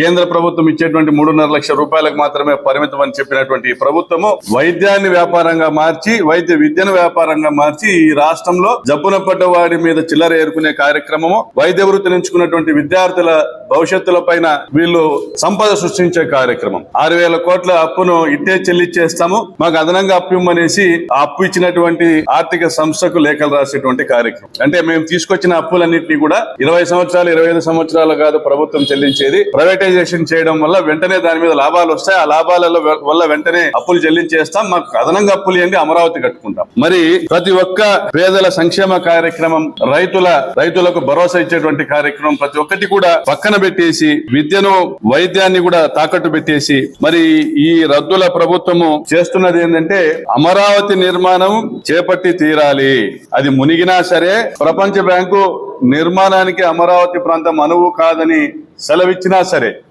కేంద్ర ప్రభుత్వం ఇచ్చేటువంటి 3.5 లక్షల రూపాయలకు మాత్రమే పరిమితం అని చెప్పినటువంటి ఈ ప్రభుత్వము వైద్యాన్ని వ్యాపారంగా మార్చి, వైద్య విద్యను వ్యాపారంగా మార్చి ఈ రాష్ట్రంలో జబ్బున పడ్డవాడి మీద చిల్లర ఏరుకునే కార్యక్రమము, వైద్య వృత్తిని ఎంచుకున్నటువంటి విద్యార్థుల భవిష్యత్తుల పైన వీళ్ళు సంపద సృష్టించే కార్యక్రమం. 6,000 కోట్ల అప్పును ఇట్టే చెల్లించేస్తాము, మాకు అదనంగా అప్పు ఇమ్మనేసి ఆ అప్పు ఇచ్చినటువంటి ఆర్థిక సంస్థకు లేఖలు రాసేటువంటి కార్యక్రమం. అంటే మేము తీసుకొచ్చిన అప్పులన్నింటినీ కూడా 20 సంవత్సరాలు 25 సంవత్సరాలు కాదు ప్రభుత్వం చెల్లించేది, ప్రైవేటైజేషన్ చేయడం వల్ల వెంటనే దాని మీద లాభాలు వస్తాయి, ఆ లాభాలలో వల్ల వెంటనే అప్పులు చెల్లించేస్తాం, మాకు అదనంగా అప్పులు ఇవ్వండి, అమరావతి కట్టుకుంటాం. మరి ప్రతి ఒక్క పేదల సంక్షేమ కార్యక్రమం, రైతులకు భరోసా ఇచ్చేటువంటి కార్యక్రమం ప్రతి ఒక్కటి కూడా పక్కన పెట్టేసి విద్యను వైద్యాన్ని కూడా తాకట్టు పెట్టేసి మరి ఈ రద్దుల ప్రభుత్వము చేస్తున్నది ఏంటంటే అమరావతి నిర్మాణం చేపట్టి తీరాలి, అది మునిగినా సరే ప్రపంచ బ్యాంకు నిర్మాణానికి అమరావతి ప్రాంతం అనువు కాదని సెలవిచ్చినా సరే